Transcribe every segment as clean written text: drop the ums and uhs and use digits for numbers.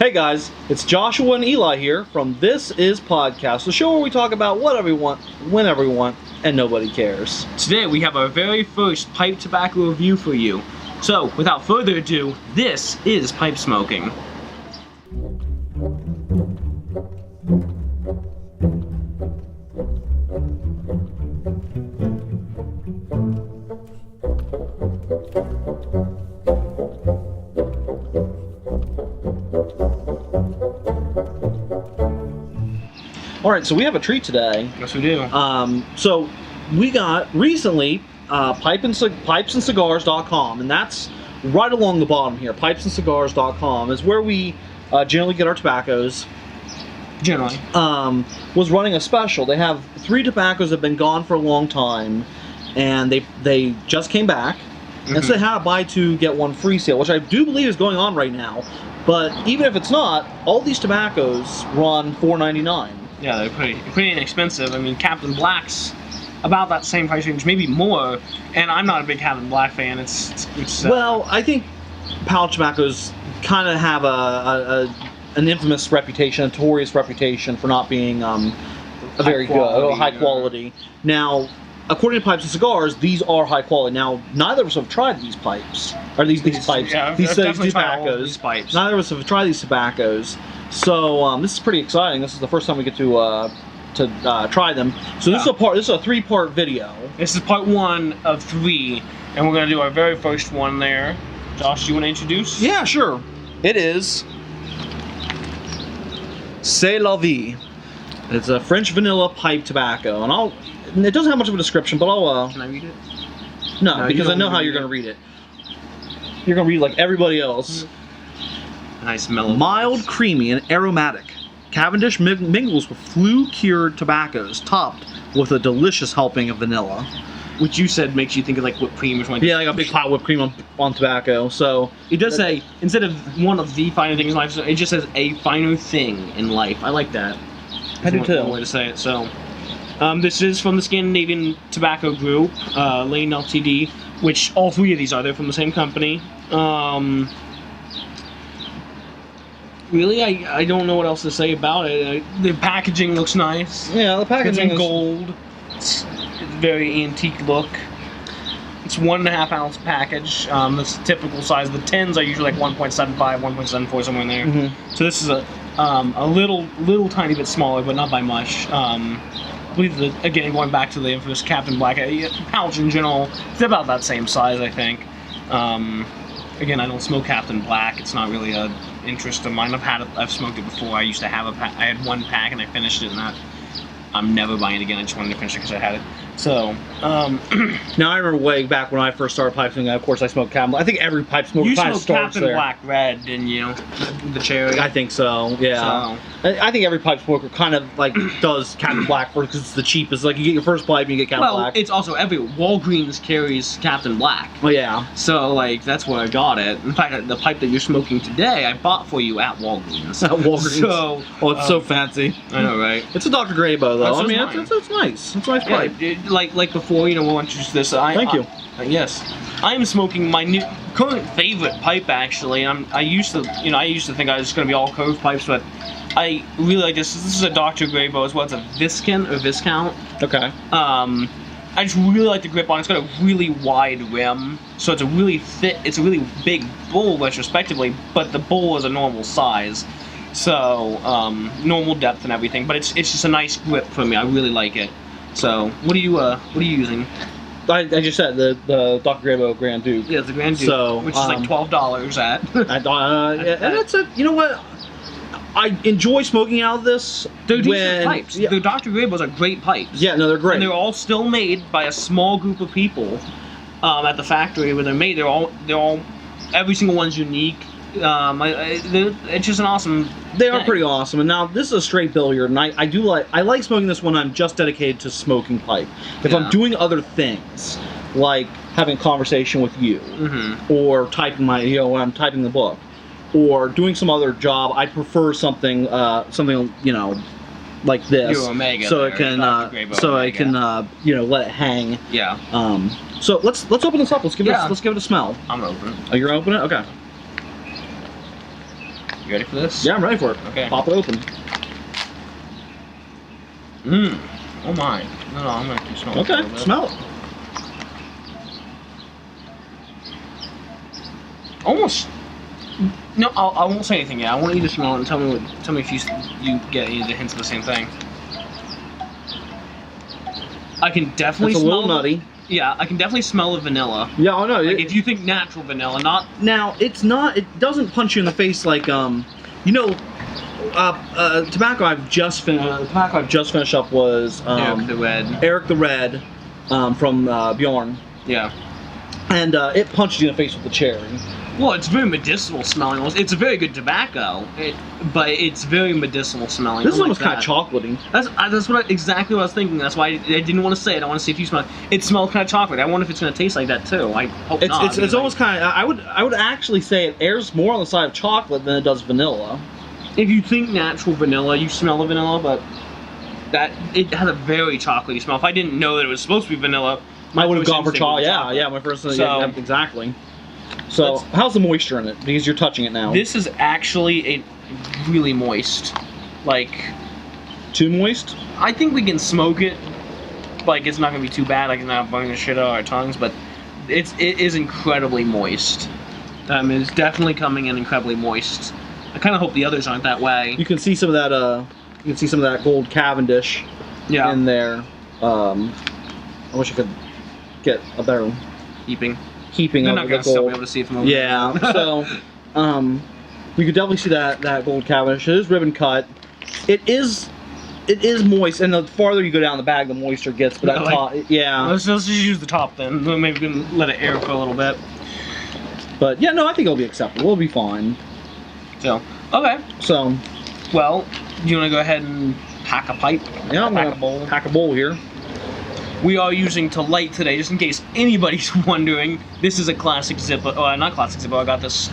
Hey guys, it's Joshua and Eli here from This Is Podcast, the show where we talk about whatever we want, whenever we want, and nobody cares. Today we have our very first pipe tobacco review for you. So, without further ado, this is pipe smoking. Alright, so we have a treat today. Yes, we do. So we got recently pipesandcigars.com, and that's right along the bottom here. Pipesandcigars.com is where we generally get our tobaccos. Generally. Was running a special. They have 3 tobaccos that have been gone for a long time, and they just came back. And so they had a buy 2 get 1 free sale, which I do believe is going on right now. But even if it's not, all these tobaccos run $4.99. Yeah, they're pretty inexpensive. I mean, Captain Black's about that same price range, maybe more. And I'm not a big Captain Black fan. It's well, I think pouch tobaccos kind of have an infamous reputation, a notorious reputation for not being a very good, high quality. Now, according to Pipes and Cigars, these are high quality. Now, neither of us have tried these pipes, or these pipes, yeah, these tobaccos. These pipes. Neither of us have tried these tobaccos, so this is pretty exciting. This is the first time we get to try them. So this is a 3-part video. This is part 1 of 3, and we're gonna do our very first one there. Josh, do you want to introduce? Yeah, sure. It is C'est la vie. It's a French vanilla pipe tobacco, and it doesn't have much of a description, but I'll Can I read it? No, because I know how you're going to read it. You're going to read it like everybody else. Nice mellow. Mild, creamy, and aromatic. Cavendish mingles with flue-cured tobaccos, topped with a delicious helping of vanilla. Which you said makes you think of like whipped cream or something. Yeah, like a big pot of whipped cream on tobacco. So it does say, instead of one of the finer things in life, it just says a finer thing in life. I like that. I do too. One way to say it. So, this is from the Scandinavian Tobacco Group, Lane Ltd, which all 3 of these are. They're from the same company. Really, I don't know what else to say about it. The packaging looks nice. Yeah, the packaging is gold. It's very antique look. It's 1.5 ounce package. That's the typical size. The 10s are usually like 1.75, 1.74, somewhere in there. Mm-hmm. So this is a little tiny bit smaller, but not by much. I believe that, again, going back to the infamous Captain Black pouch in general, it's about that same size, I think. Again, I don't smoke Captain Black. It's not really an interest of mine. I've smoked it before. I used to have I had 1 pack and I finished it, and I'm never buying it again. I just wanted to finish it because I had it. So, now I remember way back when I first started pipe smoking, of course I smoked Captain Black. I think every pipe smoker kind of starts there. You smoked Captain Black Red, didn't you? The cherry? I think so, yeah. So. I think every pipe smoker kind of like does Captain Black first because it's the cheapest. Like you get your first pipe and you get Captain Black. Well, it's also Walgreens carries Captain Black. Oh yeah. So like that's where I got it. In fact, the pipe that you're smoking today, I bought for you at Walgreens. At Walgreens. So, it's so fancy. I know, right? It's a Dr. Grabo though. I mean, it's nice. It's a nice pipe. Yeah, like before, we'll introduce this. Thank you. Yes, I'm smoking my current favorite pipe. Actually, I used to think I was going to be all curved pipes, but I really like this. This is a Dr. Grabo as well. It's a Viscount. Okay. I just really like the grip on it. It's got a really wide rim, so it's a really big bowl retrospectively, but the bowl is a normal size. So, normal depth and everything, but it's just a nice grip for me. I really like it. So, what are you using? I just said the Dr. Grabo Grand Duke. Yeah, it's the Grand Duke, so, which is like $12 at. And that's it. You know what? I enjoy smoking out of this. They're decent pipes. The Dr. Grabos are great pipes. Yeah, no, they're great. And they're all still made by a small group of people at the factory where they're made. They're all every single one's unique. It's just an awesome. They are pretty awesome. And now this is a straight billiard, and I like smoking this when I'm just dedicated to smoking pipe. If I'm doing other things, like having a conversation with you, or typing when I'm typing the book, or doing some other job, I prefer something like this, so I can let it hang. Yeah. So let's open this up. Let's give it a smell. I'm gonna open it. Oh, you're gonna open it? Okay. You ready for this? Yeah, I'm ready for it. Okay. Pop it open. Mmm. Oh my. No, I'm gonna keep smelling it. Okay, smell it. Almost. No, I won't say anything yet. I want you to smell it and tell me if you get any of the hints of the same thing. I can definitely It's a smell little nutty. Yeah, I can definitely smell the vanilla. Yeah, I know. Like if you think natural vanilla, not Now, it's not. It doesn't punch you in the face like you know. Tobacco I've just finished up was Eric the Red. Eric the Red from Bjorn, Yeah. and it punched you in the face with the cherry. Well, it's very medicinal smelling. It's a very good tobacco, but it's very medicinal smelling. This is I almost like kind of chocolatey. That's exactly what I was thinking. That's why I didn't want to say it. I want to see if you smell it. It smells kind of chocolate. I wonder if it's going to taste like that too. I hope not. It's almost kind of. I would actually say it airs more on the side of chocolate than it does vanilla. If you think natural vanilla, you smell the vanilla, but it has a very chocolatey smell. If I didn't know that it was supposed to be vanilla, I would have gone for chocolate. chocolate. Yeah, my first. So- Yeah, exactly. So, how's the moisture in it? Because you're touching it now. This is actually a really moist. Like, Too moist? I think we can smoke it. Like, it's not gonna be too bad. Like, it's not burning the shit out of our tongues, but it is incredibly moist. It's definitely coming in incredibly moist. I kind of hope the others aren't that way. You can see some of that. You can see some of that gold Cavendish in there. I wish I could get a better Heaping. heaping They're of not the gonna still be gold. able to see it from over Yeah. there. So, you could definitely see that gold Cavendish. It is ribbon cut. It is moist, and the farther you go down the bag, the moister gets. But that Really? top, yeah. Let's just use the top then. Maybe we can let it air for a little bit. But yeah, no, I think it'll be acceptable. It'll be fine. So, okay. So, Well, do you want to go ahead and pack a pipe? yeah, I'm pack gonna a bowl. pack a bowl here. We are using to light today, just in case anybody's wondering. This is a classic Zippo. Oh, not classic Zippo. I got this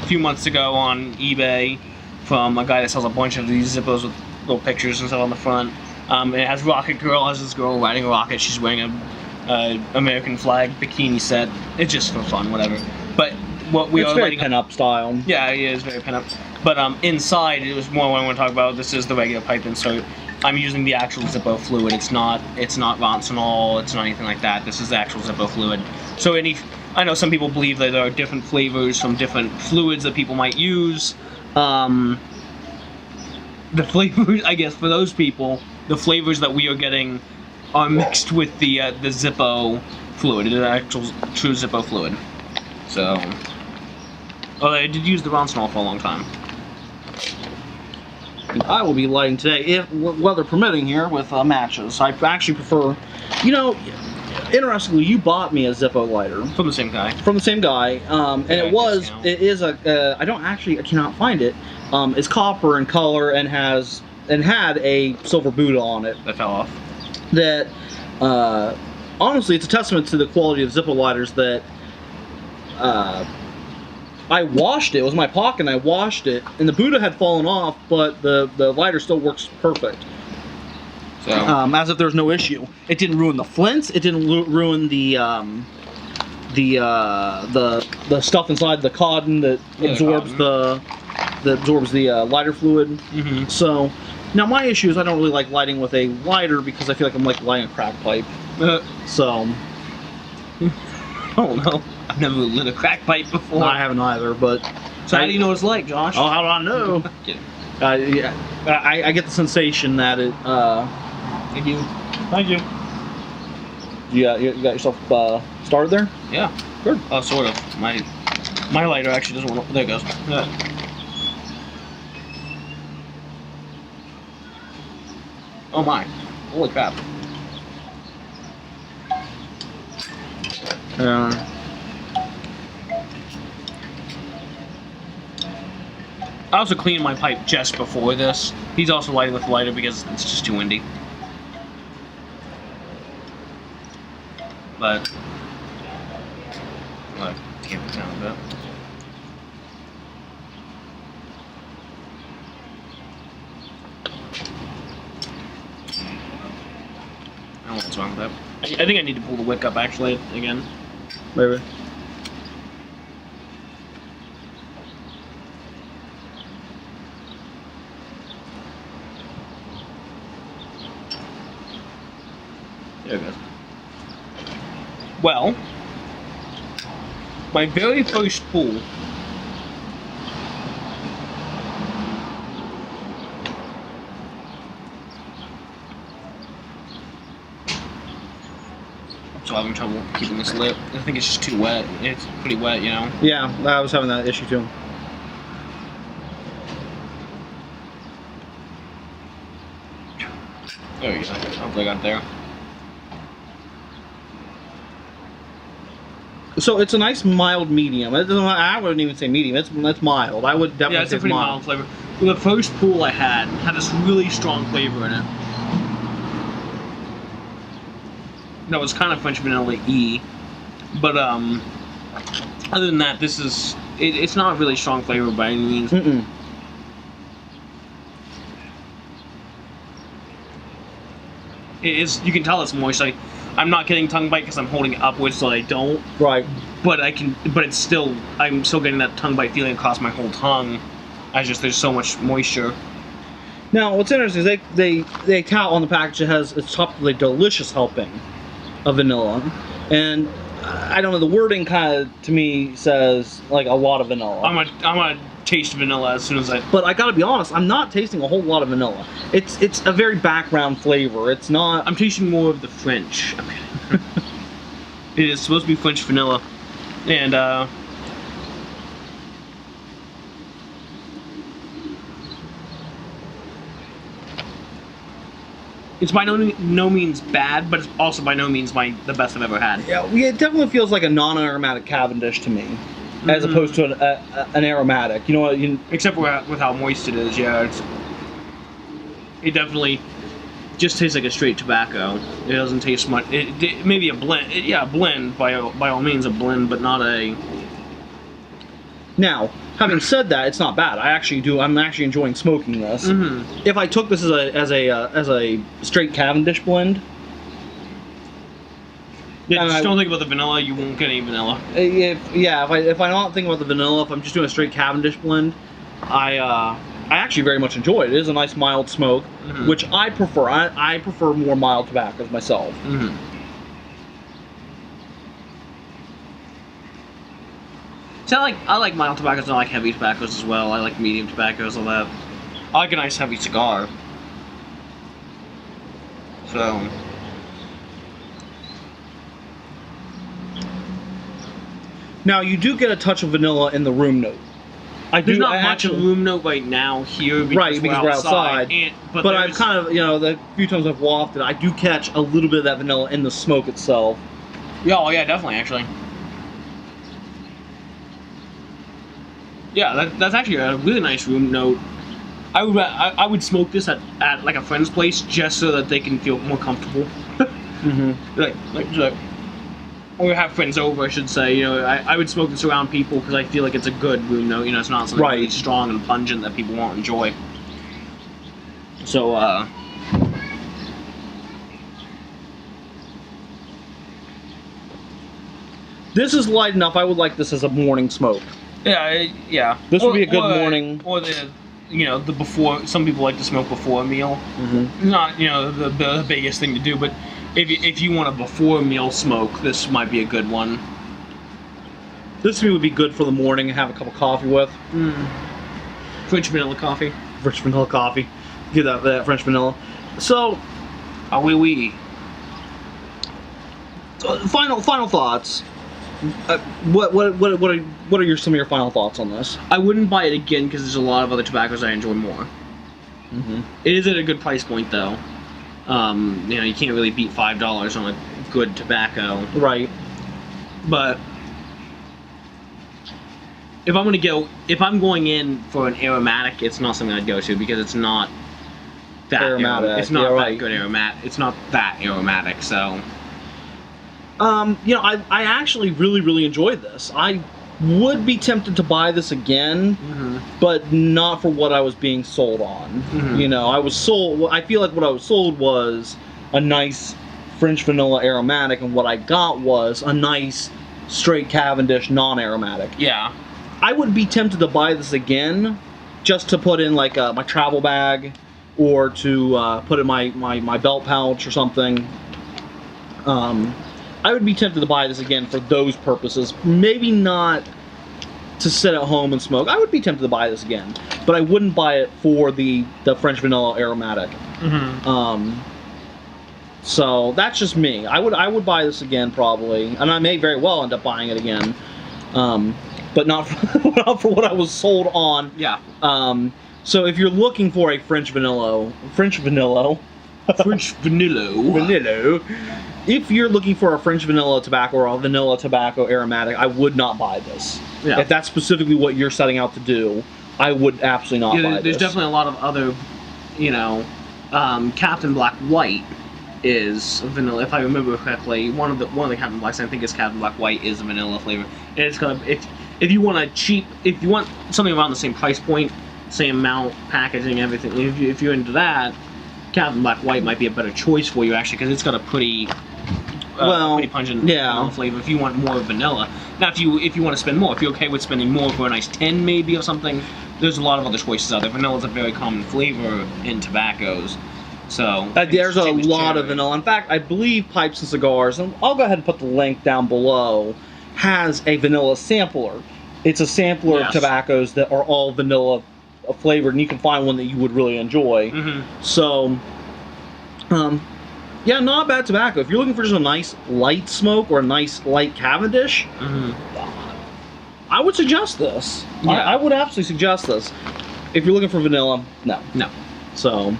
a few months ago on eBay from a guy that sells a bunch of these Zippos with little pictures and stuff on the front. It has Rocket Girl. It has this girl riding a rocket. She's wearing a American flag bikini set. It's just for fun, whatever. But what we It's are very lighting up. pin-up style. Yeah, it is very pin-up. But inside, it was more what I want to talk about. This is the regular pipe insert. I'm using the actual Zippo fluid. It's not Roncinol. It's not anything like that. This is the actual Zippo fluid. So I know some people believe that there are different flavors from different fluids that people might use. The flavors, I guess, for those people, the flavors that we are getting are mixed with the Zippo fluid. It is actual true Zippo fluid. So, I did use the Roncinol for a long time. I will be lighting today, if weather permitting, here with matches. I actually prefer, you know, interestingly, you bought me a Zippo lighter From the same guy. from the same guy, and Yeah, it is a I cannot find it. It's copper in color and had a silver Buddha on it. That fell off. That honestly, it's a testament to the quality of Zippo lighters that. I washed it. It was in my pocket, and I washed it, and the Buddha had fallen off, but the lighter still works perfect. So, As if there's no issue. It didn't ruin the flints. It didn't ruin the stuff inside the cotton that absorbs the lighter fluid. mm-hmm. So now my issue is I don't really like lighting with a lighter because I feel like I'm like lighting a crack pipe. So Oh no, I've never lit a crack pipe before. I haven't either, but. So how do you know what it's like, Josh? Oh, how do I know? Kidding. Yeah, I get the sensation that it. Thank you. Thank you. You got yourself started there? Yeah. Good. Sort of. My lighter actually doesn't want to. There it goes. Oh my. Holy crap. I also cleaned my pipe just before this. He's also lighting with the lighter because it's just too windy. But look, tamp it down a bit. I don't know what's wrong with that. I think I need to pull the wick up actually again. Maybe. There it goes. Well, my very first pull. So I'm having trouble keeping this lit. I think it's just too wet. It's pretty wet, you know? Yeah, I was having that issue too. There you go. Hopefully I got it there. So it's a nice mild medium. I wouldn't even say medium. It's mild. I would definitely Yeah, it's say a pretty mild flavor. Well, the first pool I had this really strong flavor in it. That was kind of French vanilla-y, but other than that, this is it's not a really strong flavor by any means. Mm-mm. You can tell it's moist. I'm not getting tongue bite because I'm holding it upwards so I don't. Right. But I'm still getting that tongue bite feeling across my whole tongue. There's so much moisture. Now, what's interesting is they tout on the package it's topped with a delicious helping of vanilla, and I don't know, the wording kind of to me says like a lot of vanilla. I'm gonna taste vanilla as soon as I. But I gotta be honest, I'm not tasting a whole lot of vanilla. It's a very background flavor. It's not. I'm tasting more of the French. It is supposed to be French vanilla, and it's by no means bad, but it's also by no means the best I've ever had. Yeah, it definitely feels like a non-aromatic Cavendish to me, as opposed to an aromatic. You know what? Except with how moist it is, yeah. It definitely just tastes like a straight tobacco. It doesn't taste much. It maybe a blend. A blend by all means a blend, but not a. Now, having said that, it's not bad. I'm actually enjoying smoking this. Mm-hmm. If I took this as a straight Cavendish blend, yeah, just don't think about the vanilla. You won't get any vanilla. If I don't think about the vanilla, if I'm just doing a straight Cavendish blend, I actually very much enjoy it. It is a nice mild smoke, which I prefer. I prefer more mild tobaccos myself. Mm-hmm. See, I like mild tobaccos and I like heavy tobaccos as well. I like medium tobaccos, all that. I like a nice heavy cigar. So. Now, you do get a touch of vanilla in the room note. There's not much of a room note right now here because we're outside. But I've kind of, the few times I've wafted, I do catch a little bit of that vanilla in the smoke itself. Yeah, oh yeah, definitely, actually. Yeah, that's actually a really nice room note. I would smoke this at like a friend's place just so that they can feel more comfortable. Like, or have friends over, I should say. I would smoke this around people because I feel like it's a good room note. It's not something really strong and pungent that people won't enjoy. So, this is light enough. I would like this as a morning smoke. Yeah. This would be a good morning. Or the before. Some people like to smoke before a meal. Mm-hmm. Not the biggest thing to do, but if you want a before meal smoke, this might be a good one. This to me would be good for the morning and have a cup of coffee with. French vanilla coffee. French vanilla coffee. Give that French vanilla. So, oui. Final thoughts. What are some of your final thoughts on this? I wouldn't buy it again because there's a lot of other tobaccos I enjoy more. Mm-hmm. It is at a good price point though. You can't really beat $5 on a good tobacco. Right. But if I'm going in for an aromatic, it's not something I'd go to because it's not that aromatic. It's not that good aromatic. It's not that aromatic. So. I actually really enjoyed this. I would be tempted to buy this again, but not for what I was being sold on. I was sold. I feel like what I was sold was a nice French vanilla aromatic, and what I got was a nice straight Cavendish non-aromatic. Yeah. I would be tempted to buy this again, just to put in like my travel bag, or to put in my belt pouch or something. I would be tempted to buy this again for those purposes. Maybe not to sit at home and smoke. I would be tempted to buy this again, but I wouldn't buy it for the French vanilla aromatic. So that's just me. I would buy this again probably, and I may very well end up buying it again, but not for what I was sold on. Yeah. So if you're looking for a French vanilla. If you're looking for a French vanilla tobacco or a vanilla tobacco aromatic, I would not buy this. Yeah. If that's specifically what you're setting out to do, I would absolutely not buy this. There's definitely a lot of other, Captain Black White is vanilla. If I remember correctly, one of the Captain Blacks, I think is Captain Black White, is a vanilla flavor. And it's gonna if you want something around the same price point, same amount, packaging, everything. If you're into that, Captain Black White might be a better choice for you actually, because it's got a pretty pungent vanilla flavor. If you want more vanilla, now if you want to spend more, if you're okay with spending more for a nice 10 maybe or something, there's a lot of other choices out there. Vanilla is a very common flavor in tobaccos. So there's a lot of vanilla. In fact, I believe Pipes and Cigars, and I'll go ahead and put the link down below, has a vanilla sampler. It's a sampler of tobaccos that are all vanilla flavored, and you can find one that you would really enjoy. So, yeah, not bad tobacco. If you're looking for just a nice light smoke or a nice light Cavendish, I would suggest this. Yeah. I would absolutely suggest this. If you're looking for vanilla, no. So.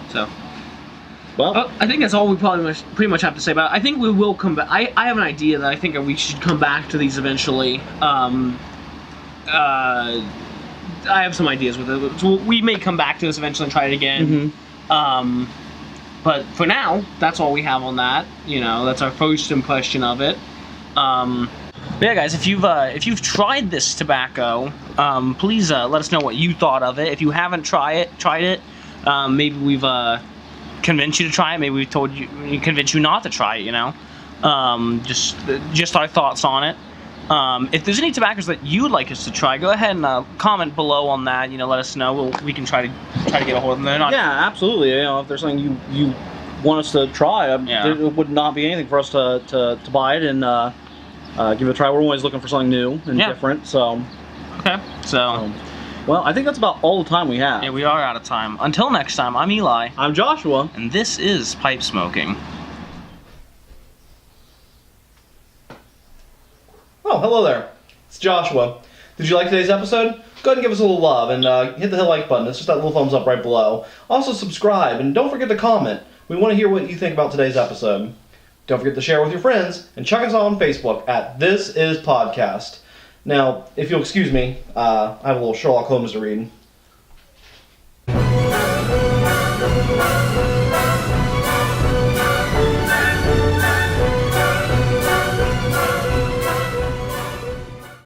Well, I think that's all we pretty much have to say about it. I think we will come back. I have an idea that I think we should come back to these eventually. I have some ideas with it. So we may come back to this eventually and try it again. But for now, that's all we have on that. That's our first impression of it. But yeah, guys, if you've tried this tobacco, please let us know what you thought of it. If you haven't tried it, maybe we've convinced you to try it. Maybe we convinced you not to try it. Just our thoughts on it. If there's any tobaccos that you would like us to try, go ahead and comment below on that. Let us know. We can try to get a hold of them. Yeah, absolutely. If there's something you want us to try, there would not be anything for us to buy it and give it a try. We're always looking for something new and different. So. Okay. So. Well, I think that's about all the time we have. Yeah, we are out of time. Until next time, I'm Eli. I'm Joshua. And this is Pipe Smoking. Oh, hello there. It's Joshua. Did you like today's episode? Go ahead and give us a little love and hit the like button. It's just that little thumbs up right below. Also subscribe and don't forget to comment. We want to hear what you think about today's episode. Don't forget to share with your friends and check us out on Facebook at This Is Podcast. Now, if you'll excuse me, I have a little Sherlock Holmes to read.